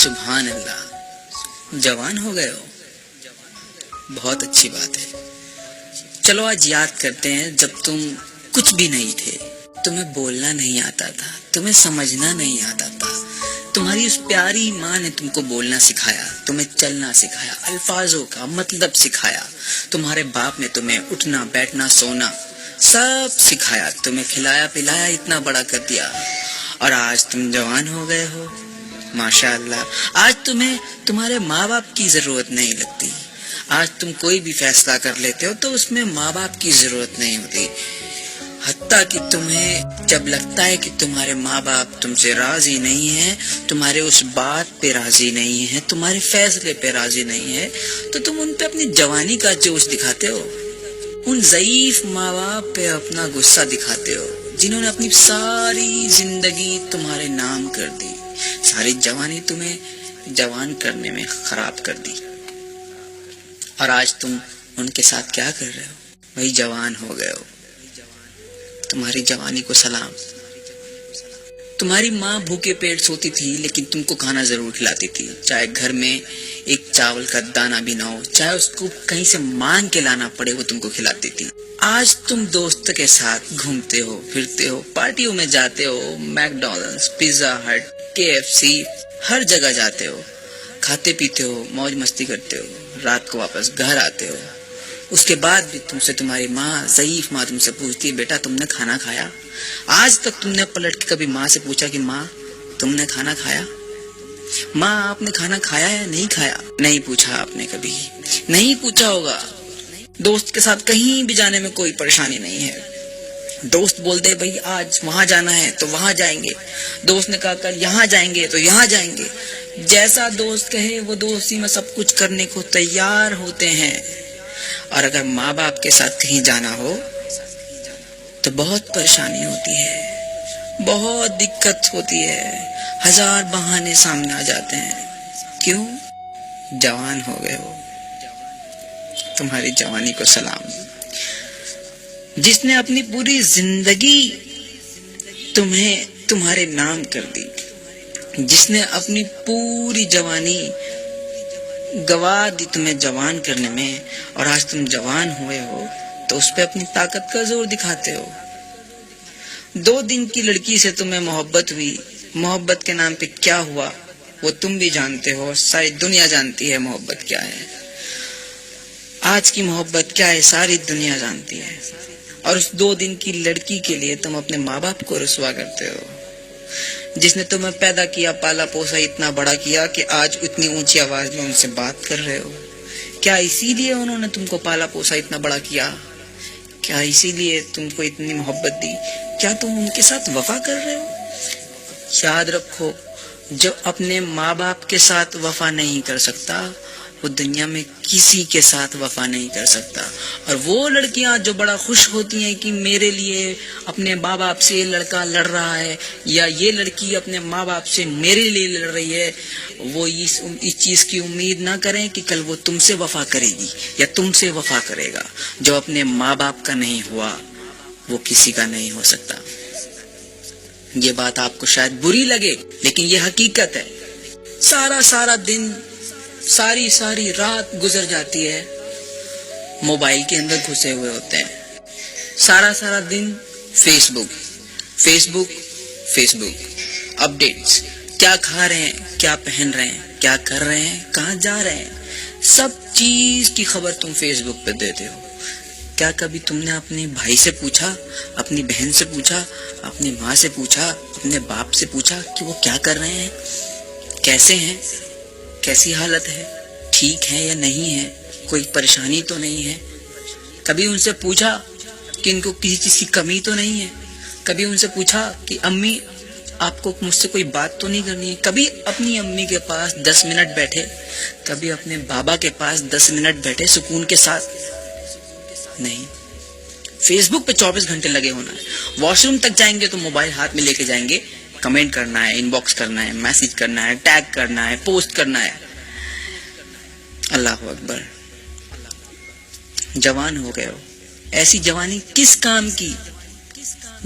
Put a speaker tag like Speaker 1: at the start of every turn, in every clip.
Speaker 1: سبحان اللہ، جوان ہو گئے ہو، بہت اچھی بات ہے۔ چلو آج یاد کرتے ہیں جب تم کچھ بھی نہیں تھے، تمہیں بولنا نہیں آتا تھا، تمہیں سمجھنا نہیں آتا تھا، تمہاری اس پیاری ماں نے تم کو بولنا سکھایا، تمہیں چلنا سکھایا، الفاظوں کا مطلب سکھایا، تمہارے باپ نے تمہیں اٹھنا بیٹھنا سونا سب سکھایا، تمہیں کھلایا پلایا اتنا بڑا کر دیا، اور آج تم جوان ہو گئے ہو۔ ماشاء اللہ، آج تمہیں تمہارے ماں باپ کی ضرورت نہیں لگتی، آج تم کوئی بھی فیصلہ کر لیتے ہو تو اس میں ماں باپ کی ضرورت نہیں ہوتی، حتیٰ کہ تمہیں جب لگتا ہے کہ تمہارے ماں باپ تم سے راضی نہیں ہیں، تمہارے اس بات پہ راضی نہیں ہیں، تمہارے فیصلے پہ راضی نہیں ہے، تو تم ان پہ اپنی جوانی کا جوش دکھاتے ہو، ان ضعیف ماں باپ پہ اپنا غصہ دکھاتے ہو جنہوں نے اپنی ساری زندگی تمہارے نام کر دی، ساری جوانی تمہیں جوان کرنے میں خراب کر دی، اور آج تم ان کے ساتھ کیا کر رہے ہو؟ وہی جوان ہو گئے ہو۔ تمہاری جوانی کو سلام۔ تمہاری ماں بھوکے پیٹ سوتی تھی لیکن تم کو کھانا ضرور کھلاتی تھی، چاہے گھر میں ایک چاول کا دانہ بھی نہ ہو، چاہے اس کو کہیں سے مانگ کے لانا پڑے، وہ تم کو کھلاتی تھی۔ آج تم دوست کے ساتھ گھومتے ہو پھرتے ہو، پارٹیوں میں جاتے ہو، میک ڈونلڈس، پیزا ہٹ، KFC، ہر جگہ جاتے ہو، کھاتے پیتے ہو، موج مستی کرتے ہو، رات کو واپس گھر آتے ہو۔ اس کے بعد بھی تم سے تمہاری ماں، ضعیف ماں تم سے پوچھتی ہے، بیٹا تم نے کھانا کھایا؟ آج تک تم نے پلٹ کے کبھی ماں سے پوچھا کہ ماں تم نے کھانا کھایا؟ ماں آپ نے کھانا کھایا یا نہیں کھایا؟ نہیں پوچھا آپ نے، کبھی نہیں پوچھا ہوگا۔ دوست کے ساتھ کہیں بھی جانے میں کوئی پریشانی نہیں ہے، دوست بولتے بھائی آج وہاں جانا ہے تو وہاں جائیں گے، دوست نے کہا کل یہاں جائیں گے تو یہاں جائیں گے، جیسا دوست کہے وہ دوستی میں سب کچھ کرنے کو تیار ہوتے ہیں۔ اور اگر ماں باپ کے ساتھ کہیں جانا ہو تو بہت پریشانی ہوتی ہے، بہت دقت ہوتی ہے، ہزار بہانے سامنے آ جاتے ہیں۔ کیوں؟ جوان ہو گئے ہو۔ تمہاری جوانی کو سلام۔ جس نے اپنی پوری زندگی تمہیں تمہارے نام کر دی، جس نے اپنی پوری جوانی گوا دی تمہیں جوان کرنے میں، اور آج تم جوان ہوئے ہو تو اس پہ اپنی طاقت کا زور دکھاتے ہو۔ 2 دن کی لڑکی سے تمہیں محبت ہوئی، محبت کے نام پہ کیا ہوا وہ تم بھی جانتے ہو، ساری دنیا جانتی ہے محبت کیا ہے، آج کی محبت کیا ہے ساری دنیا جانتی ہے، اور اس 2 دن کی لڑکی کے لیے تم اپنے ماں باپ کو رسوا کرتے ہو، جس نے تمہیں پیدا کیا، پالا پوسا، اتنا بڑا کیا کہ آج اتنی اونچی آواز میں ان سے بات کر رہے ہو۔ کیا اسی لیے انہوں نے تم کو پالا پوسا، اتنا بڑا کیا؟ کیا اسی لیے تم کو اتنی محبت دی؟ کیا تم ان کے ساتھ وفا کر رہے ہو؟ یاد رکھو، جو اپنے ماں باپ کے ساتھ وفا نہیں کر سکتا وہ دنیا میں کسی کے ساتھ وفا نہیں کر سکتا۔ اور وہ لڑکیاں جو بڑا خوش ہوتی ہیں کہ میرے لیے اپنے ماں باپ سے یہ لڑکا لڑ رہا ہے، یا یہ لڑکی اپنے ماں باپ سے میرے لیے لڑ رہی ہے، وہ اس چیز کی امید نہ کریں کہ کل وہ تم سے وفا کرے گی یا تم سے وفا کرے گا۔ جو اپنے ماں باپ کا نہیں ہوا وہ کسی کا نہیں ہو سکتا۔ یہ بات آپ کو شاید بری لگے لیکن یہ حقیقت ہے۔ سارا دن، ساری رات گزر جاتی ہے موبائل کے اندر گھسے ہوئے ہوتے ہیں، سارا دن فیس بک اپڈیٹس، کیا کھا رہے ہیں، کیا پہن رہے ہیں، کیا کر رہے ہیں، کہاں جا رہے ہیں، سب چیز کی خبر تم فیس بک پہ دیتے ہو۔ کیا کبھی تم نے اپنے بھائی سے پوچھا، اپنی بہن سے پوچھا، اپنی ماں سے پوچھا، اپنے باپ سے پوچھا کہ وہ کیا کر رہے ہیں، کیسے ہیں، کیسی حالت ہے، ٹھیک ہے یا نہیں ہے، کوئی پریشانی تو نہیں ہے؟ کبھی ان سے پوچھا کہ ان کو کسی چیز کی کمی تو نہیں ہے؟ کبھی ان سے پوچھا کہ امی آپ کو مجھ سے کوئی بات تو نہیں کرنی ہے؟ کبھی اپنی امی کے پاس 10 منٹ بیٹھے، کبھی اپنے بابا کے پاس 10 منٹ بیٹھے سکون کے ساتھ؟ نہیں، فیس بک پہ 24 گھنٹے لگے ہونا ہے۔ واش روم تک جائیں گے تو موبائل ہاتھ میں لے کے جائیں گے، کمنٹ کرنا ہے، ان باکس کرنا ہے، میسج کرنا ہے، ٹیگ کرنا ہے، پوسٹ کرنا ہے۔ اللہ اکبر، جوان ہو گئے ہو۔ ایسی جوانی کس کام کی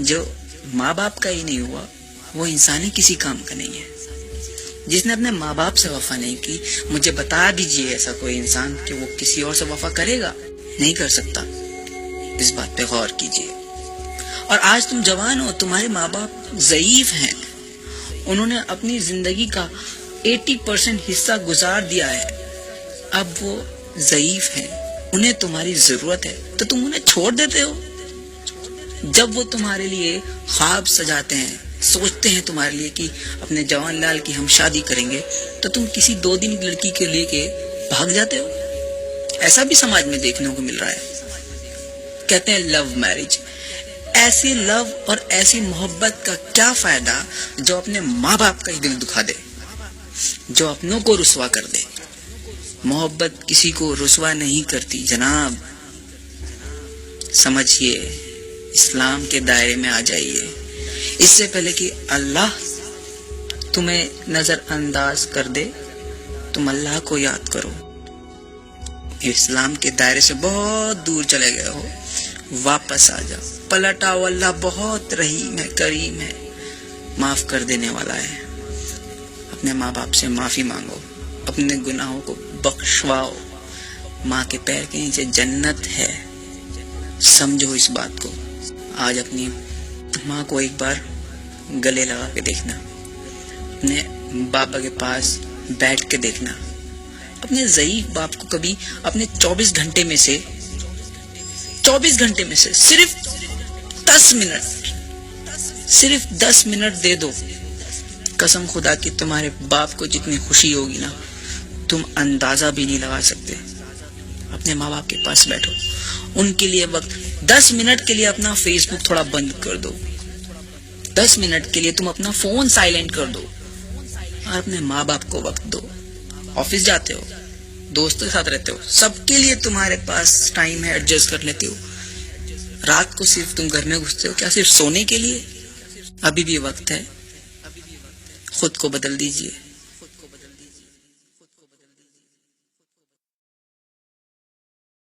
Speaker 1: جو ماں باپ کا ہی نہیں ہوا، وہ انسانی کسی کام کا نہیں ہے۔ جس نے اپنے ماں باپ سے وفا نہیں کی، مجھے بتا دیجئے ایسا کوئی انسان کہ وہ کسی اور سے وفا کرے گا؟ نہیں کر سکتا. اس بات پہ غور کیجئے. اور آج تم جوان ہو، تمہارے ماں باپ ضعیف ہیں، انہوں نے اپنی زندگی کا 80% حصہ گزار دیا ہے، اب وہ ضعیف ہیں، انہیں تمہاری ضرورت ہے، تو تم انہیں چھوڑ دیتے ہو. جب وہ تمہارے لیے خواب سجاتے ہیں، سوچتے ہیں تمہارے لیے کہ اپنے جوان لال کی ہم شادی کریں گے، تو تم کسی 2 دن کی لڑکی کے لے کے بھاگ جاتے ہو. ایسا بھی سماج میں دیکھنے کو مل رہا ہے. کہتے ہیں لو میرج. ایسی لو اور ایسی محبت کا کیا فائدہ جو اپنے ماں باپ کا ہی دل دکھا دے، جو اپنوں کو رسوا کر دے. محبت کسی کو رسوا نہیں کرتی جناب. سمجھیے، اسلام کے دائرے میں آ جائیے. اس سے پہلے کہ اللہ تمہیں نظر انداز کر دے، تم اللہ کو یاد کرو. اسلام کے دائرے سے بہت دور چلے گئے ہو، واپس آ جاؤ، پلٹ آؤ. اللہ بہت رحیم ہے، کریم ہے، معاف کر دینے والا ہے. اپنے ماں باپ سے معافی مانگو، اپنے گناہوں کو بخشواؤ. ماں کے پیر کے نیچے جنت ہے، سمجھو اس بات کو. آج اپنی ماں کو ایک بار گلے لگا کے دیکھنا، اپنے بابا کے پاس بیٹھ کے دیکھنا. اپنے ضعیف باپ کو کبھی اپنے 24 گھنٹے میں سے صرف 10 منٹ دے دو. قسم خدا کی تمہارے باپ کو جتنی خوشی ہوگی نا، تم اندازہ بھی نہیں لگا سکتے. اپنے ماں باپ کے پاس بیٹھو، ان کے لیے وقت 10 منٹ کے لیے اپنا فیس بک تھوڑا بند کر دو. 10 منٹ کے لیے تم اپنا فون سائلنٹ کر دو اور اپنے ماں باپ کو وقت دو. آفس جاتے ہو، دوستوں کے ساتھ رہتے ہو، سب کے لیے تمہارے پاس ٹائم ہے، ایڈجسٹ کر لیتے ہو. رات کو صرف تم گھر میں گھستے ہو، کیا صرف سونے کے لیے؟ ابھی بھی وقت ہے، خود کو بدل دیجئے.